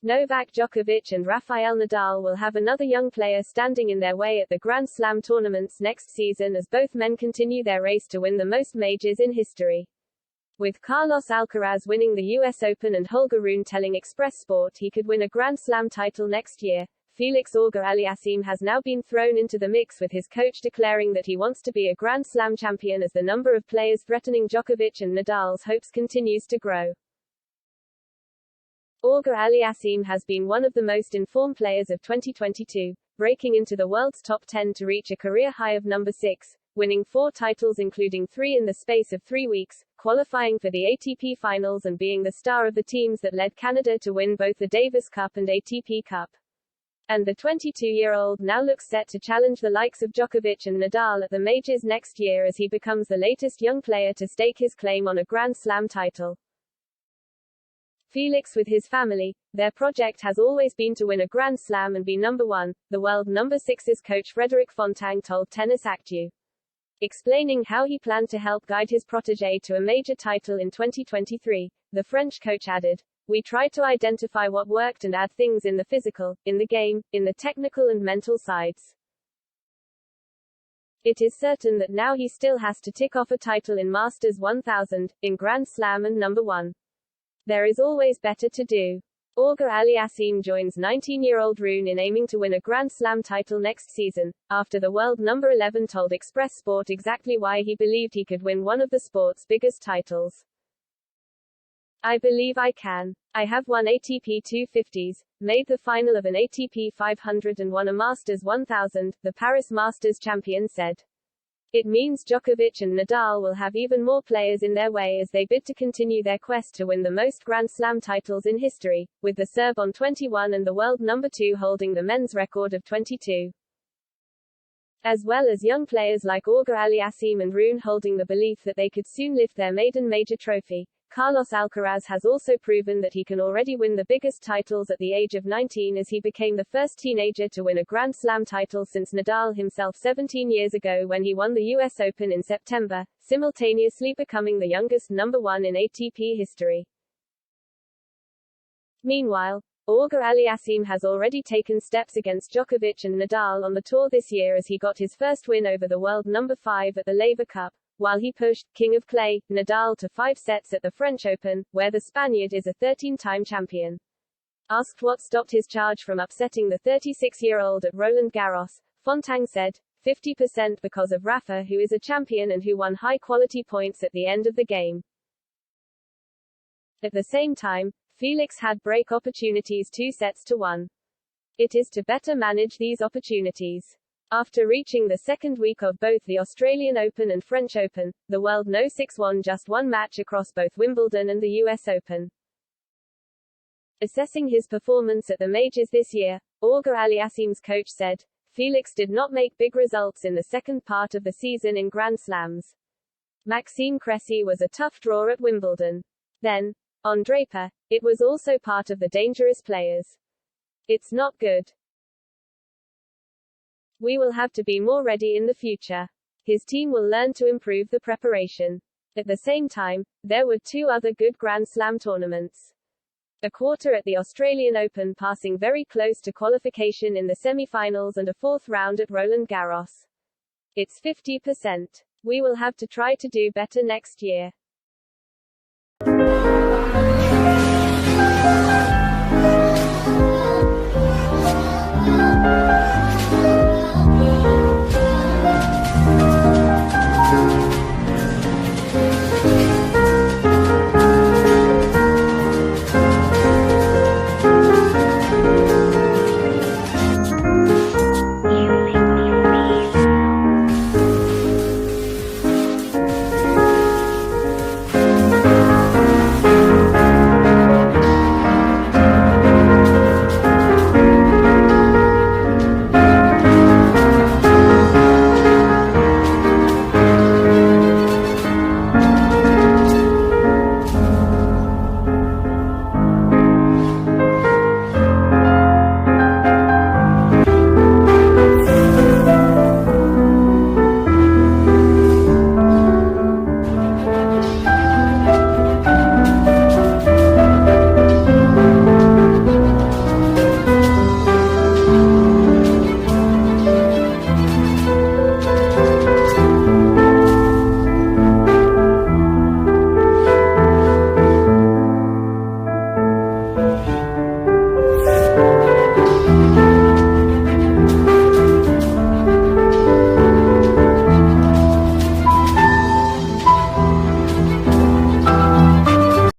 Novak Djokovic and Rafael Nadal will have another young player standing in their way at the Grand Slam tournaments next season as both men continue their race to win the most majors in history. With Carlos Alcaraz winning the US Open and Holger Rune telling Express Sport he could win a Grand Slam title next year, Felix Auger-Aliassime has now been thrown into the mix with his coach declaring that he wants to be a Grand Slam champion as the number of players threatening Djokovic and Nadal's hopes continues to grow. Auger-Aliassime has been one of the most informed players of 2022, breaking into the world's top 10 to reach a career high of number 6, winning 4 titles including 3 in the space of 3 weeks, qualifying for the ATP Finals and being the star of the teams that led Canada to win both the Davis Cup and ATP Cup. And the 22-year-old now looks set to challenge the likes of Djokovic and Nadal at the majors next year as he becomes the latest young player to stake his claim on a Grand Slam title. Felix with his family, their project has always been to win a Grand Slam and be number 1, the world number 6's coach Frédéric Fontang told Tennis Actu. Explaining how he planned to help guide his protégé to a major title in 2023, the French coach added, "We tried to identify what worked and add things in the physical, in the game, in the technical and mental sides. It is certain that now he still has to tick off a title in Masters 1000, in Grand Slam and number 1. There is always better to do." Auger-Aliassime joins 19-year-old Rune in aiming to win a Grand Slam title next season, after the world number 11 told Express Sport exactly why he believed he could win one of the sport's biggest titles. "I believe I can. I have won ATP 250s, made the final of an ATP 500 and won a Masters 1000, the Paris Masters champion said. It means Djokovic and Nadal will have even more players in their way as they bid to continue their quest to win the most Grand Slam titles in history, with the Serb on 21 and the world number 2 holding the men's record of 22. As well as young players like Auger-Aliassime and Rune holding the belief that they could soon lift their maiden major trophy, Carlos Alcaraz has also proven that he can already win the biggest titles at the age of 19 as he became the first teenager to win a Grand Slam title since Nadal himself 17 years ago when he won the US Open in September, simultaneously becoming the youngest number 1 in ATP history. Meanwhile, Auger-Aliassime has already taken steps against Djokovic and Nadal on the tour this year as he got his first win over the world number 5 at the Laver Cup, while he pushed King of Clay, Nadal to 5 sets at the French Open, where the Spaniard is a 13-time champion. Asked what stopped his charge from upsetting the 36-year-old at Roland Garros, Fontang said, 50% because of Rafa who is a champion and who won high-quality points at the end of the game. At the same time, Felix had break opportunities 2 sets to 1. It is to better manage these opportunities. After reaching the second week of both the Australian Open and French Open, the world No. 6 won just 1 match across both Wimbledon and the US Open. Assessing his performance at the majors this year, Auger-Aliassime's coach said, "Felix did not make big results in the second part of the season in Grand Slams. Maxime Cressy was a tough draw at Wimbledon. Then, on Draper, it was also part of the dangerous players. It's not good. We will have to be more ready in the future. His team will learn to improve the preparation." At the same time, there were 2 other good Grand Slam tournaments. A quarter at the Australian Open passing very close to qualification in the semi-finals and a 4th round at Roland Garros. It's 50%. We will have to try to do better next year.